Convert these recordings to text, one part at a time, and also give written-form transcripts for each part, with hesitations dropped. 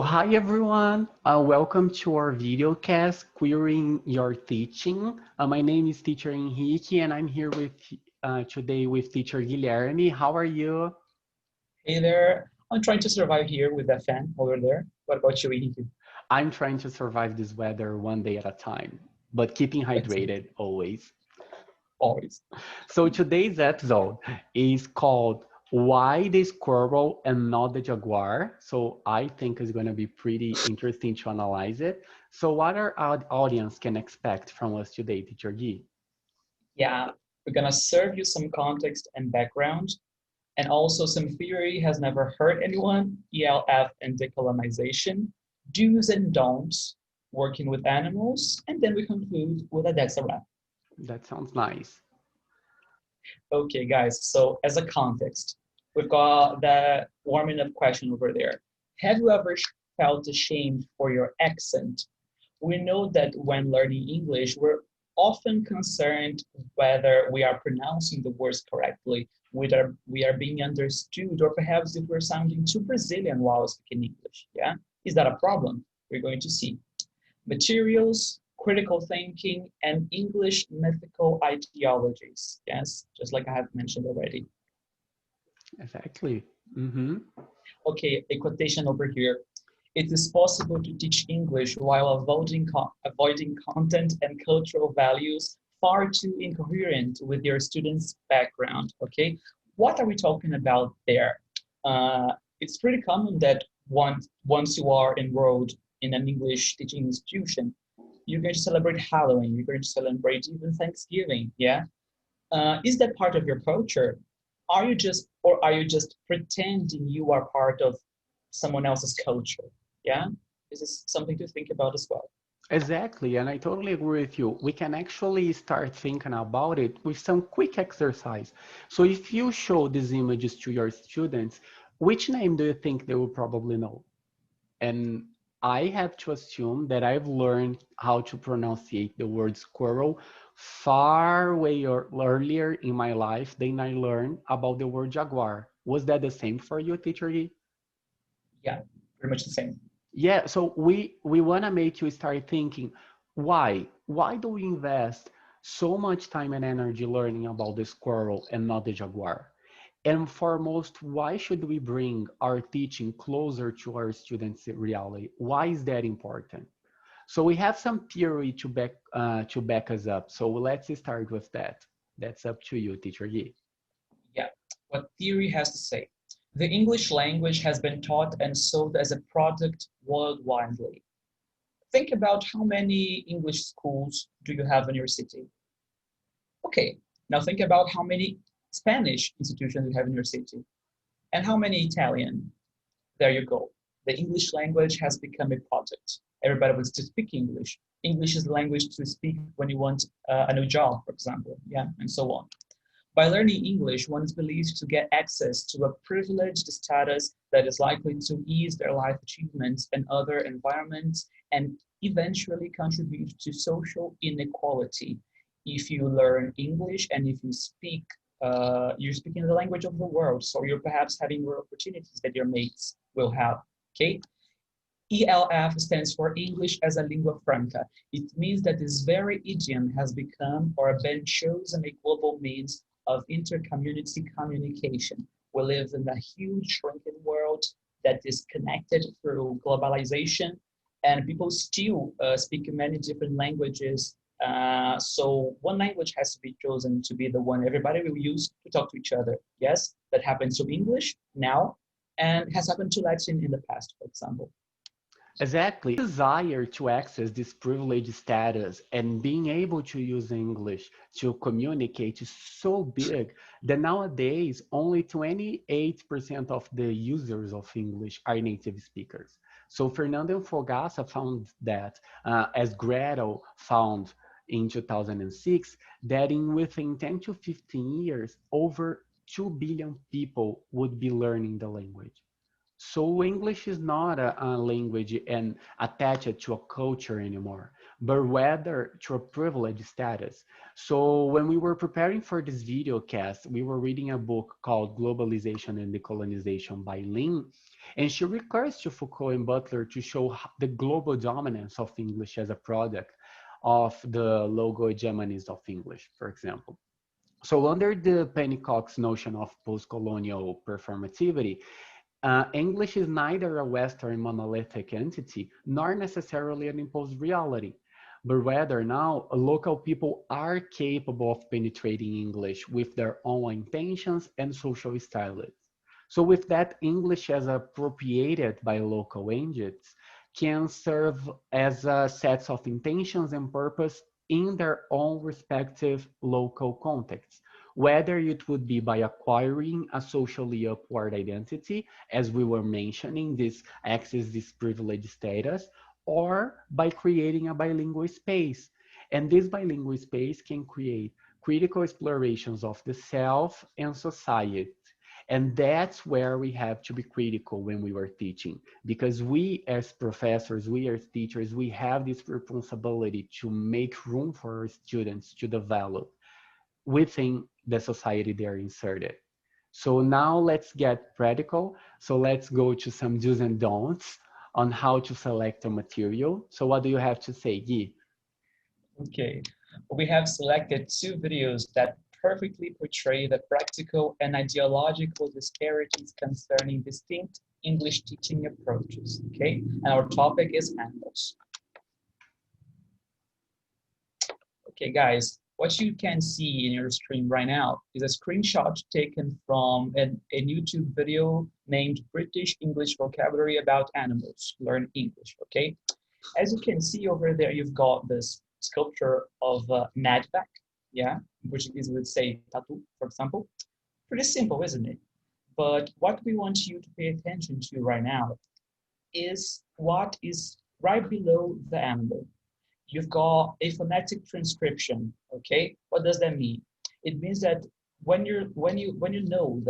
Hi everyone, welcome to our video cast, Queering Your Teaching. My name is Teacher Henrique and I'm here with today with Teacher Guilherme. How are you? Hey there, I'm trying to survive here with that fan over there. What about you, Henrique? I'm trying to survive this weather one day at a time, but keeping Excellent, hydrated always. always. So today's episode is called Why the Squirrel and Not the Jaguar? So I think it's going to be pretty interesting to analyze it. So what our audience can expect from us today, Teacher Gui? Yeah, we're gonna serve you some context and background, and also some theory has never hurt anyone, ELF and decolonization, do's and don'ts, working with animals, and then we conclude with a that's a wrap. That sounds nice. Okay, guys, so as a context, we've got the warming up question over there. Have you ever felt ashamed for your accent? We know that when learning English, we're often concerned whether we are pronouncing the words correctly, whether we are being understood, or perhaps if we're sounding too Brazilian while speaking English. Yeah, is that a problem? We're going to see materials, critical thinking, and English mythical ideologies. Yes, just like I have mentioned already. Exactly. Mm-hmm. Okay, a quotation over here. It is possible to teach English while avoiding content and cultural values far too incoherent with your students' background. Okay, what are we talking about there? It's pretty common that once you are enrolled in an English teaching institution, you're going to celebrate Halloween, you're going to celebrate even Thanksgiving. Yeah, is that part of your culture? Are you just pretending you are part of someone else's culture? Yeah, this is something to think about as well. Exactly, and I totally agree with you. We can actually start thinking about it with some quick exercise. So if you show these images to your students, which name do you think they will probably know? And I have to assume that I've learned how to pronunciate the word squirrel far way earlier in my life than I learned about the word jaguar. Was that the same for you, Teacher Yi? Yeah, pretty much the same. Yeah, so we want to make you start thinking, why? Why do we invest so much time and energy learning about the squirrel and not the jaguar? And foremost, why should we bring our teaching closer to our students' reality? Why is that important? So we have some theory to back us up. So let's start with that. That's up to you, Teacher Yi. Yeah, what theory has to say. The English language has been taught and sold as a product worldwide. Think about how many English schools do you have in your city? Okay, now think about how many Spanish institutions you have in your city and how many Italian. There you go. The English language has become a product. Everybody wants to speak English. English is the language to speak when you want a new job, for example, yeah, and so on. By learning English, one is believed to get access to a privileged status that is likely to ease their life achievements in other environments and eventually contribute to social inequality. If you learn English and if you speak, you're speaking the language of the world, so you're perhaps having more opportunities that your mates will have. Okay, ELF stands for English as a lingua franca. It means that this very idiom has become or been chosen a global means of intercommunity communication. We live in a huge shrinking world that is connected through globalization, and people still speak many different languages. So one language has to be chosen to be the one everybody will use to talk to each other. Yes, that happens to English now and has happened to Latin in the past, for example. Exactly. Desire to access this privileged status and being able to use English to communicate is so big that nowadays only 28% of the users of English are native speakers. So Fernando Fogassa found that, as Gretel found in 2006, that in within 10 to 15 years, over 2 billion people would be learning the language. So English is not a language and attached to a culture anymore, but rather to a privileged status. So when we were preparing for this video cast, we were reading a book called Globalization and Decolonization by Lin. And she recurs to Foucault and Butler to show the global dominance of English as a product of the logo hegemonies of English, for example. So under the Pennycock's notion of post-colonial performativity, English is neither a Western monolithic entity nor necessarily an imposed reality, but rather now local people are capable of penetrating English with their own intentions and social styles. So with that, English as appropriated by local agents can serve as a set of intentions and purpose in their own respective local contexts, whether it would be by acquiring a socially upward identity, as we were mentioning, this access, this privileged status, or by creating a bilingual space. And this bilingual space can create critical explorations of the self and society. And that's where we have to be critical when we were teaching, because we as professors, we as teachers, we have this responsibility to make room for our students to develop within the society they're inserted. So now let's get practical. So let's go to some do's and don'ts on how to select a material. So what do you have to say, Guy? Okay, we have selected two videos that perfectly portray the practical and ideological disparities concerning distinct English teaching approaches, okay? And our topic is animals. Okay, guys, what you can see in your screen right now is a screenshot taken from a YouTube video named British English Vocabulary About Animals, Learn English, okay? As you can see over there, you've got this sculpture of Madback, yeah, in Portuguese we would say tatu, for example. Pretty simple, isn't it? But what we want you to pay attention to right now is what is right below the animal. You've got a phonetic transcription, okay? What does that mean? It means that when you know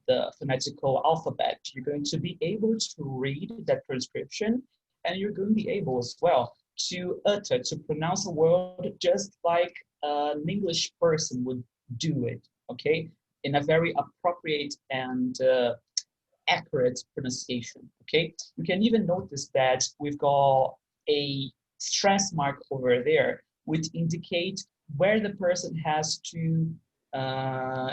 the phonetical alphabet, you're going to be able to read that transcription, and you're going to be able as well to utter, to pronounce a word just like an English person would do it, okay? In a very appropriate and accurate pronunciation, okay? You can even notice that we've got a stress mark over there, which indicates where the person has to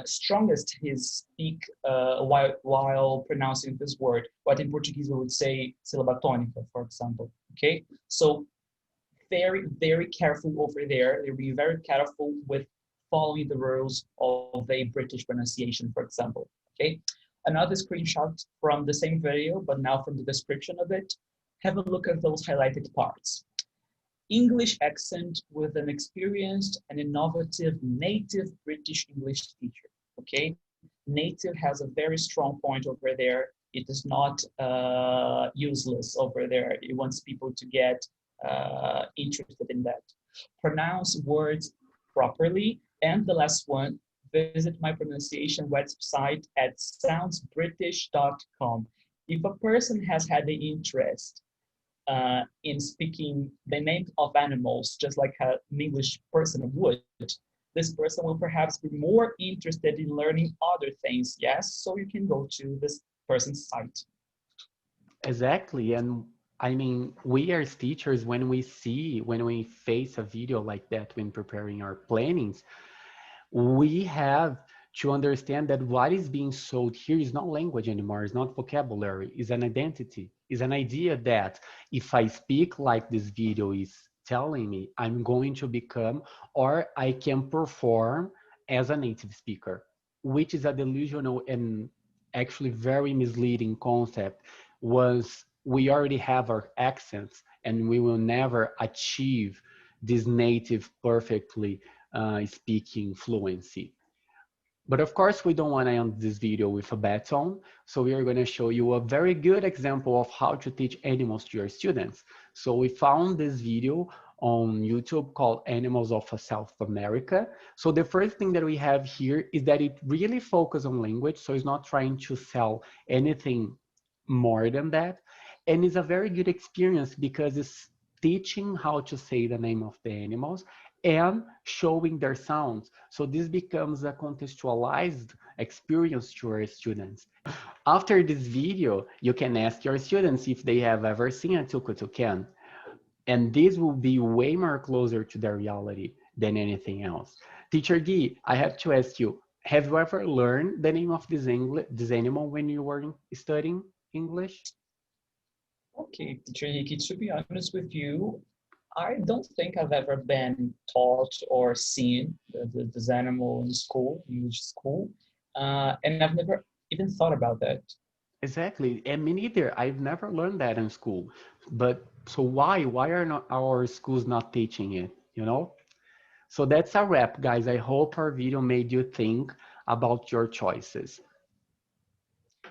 strongest his speak while pronouncing this word, what in Portuguese we would say sílaba tônica, for example, okay? So very, very careful over there. They'll be very careful with following the rules of a British pronunciation, for example, okay? Another screenshot from the same video, but now from the description of it. Have a look at those highlighted parts. English accent with an experienced and innovative native British English teacher, okay? Native has a very strong point over there. It is not useless over there. It wants people to get interested in that. Pronounce words properly. And the last one, visit my pronunciation website at soundsbritish.com. If a person has had the interest in speaking the name of animals, just like an English person would, this person will perhaps be more interested in learning other things, yes? So you can go to this person's site. Exactly. And I mean, we as teachers, when we face a video like that when preparing our plannings, we have to understand that what is being sold here is not language anymore, it's not vocabulary, it's an identity, it's an idea that if I speak like this video is telling me, I'm going to become, or I can perform as a native speaker, which is a delusional and actually very misleading concept. Once we already have our accents and we will never achieve this native perfectly speaking fluency. But of course, we don't want to end this video with a bad tone. So we are going to show you a very good example of how to teach animals to your students. So we found this video on YouTube called Animals of South America. So the first thing that we have here is that it really focuses on language. So it's not trying to sell anything more than that. And it's a very good experience because it's teaching how to say the name of the animals and showing their sounds. So this becomes a contextualized experience to our students. After this video, you can ask your students if they have ever seen a tucutucan, and this will be way more closer to their reality than anything else. Teacher Guy, I have to ask you, have you ever learned the name of this animal when you were studying English? Okay, teacher Henrique, to be honest with you, I don't think I've ever been taught or seen this animal in school, English school, and I've never even thought about that. Exactly, and me neither. I've never learned that in school. But so why? Why are not our schools not teaching it? You know? So that's a wrap, guys. I hope our video made you think about your choices.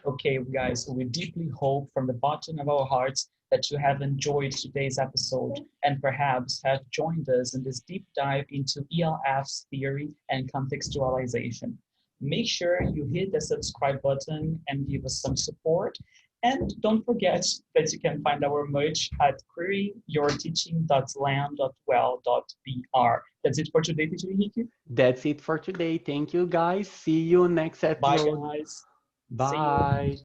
Okay, guys, we deeply hope from the bottom of our hearts that you have enjoyed today's episode and perhaps have joined us in this deep dive into ELF's theory and contextualization. Make sure you hit the subscribe button and give us some support. And don't forget that you can find our merch at queryyourteaching.slam.well.br. That's it for today, teacher Henrique. That's it for today. Thank you, guys. See you next Bye, episode. guys. See you. Bye.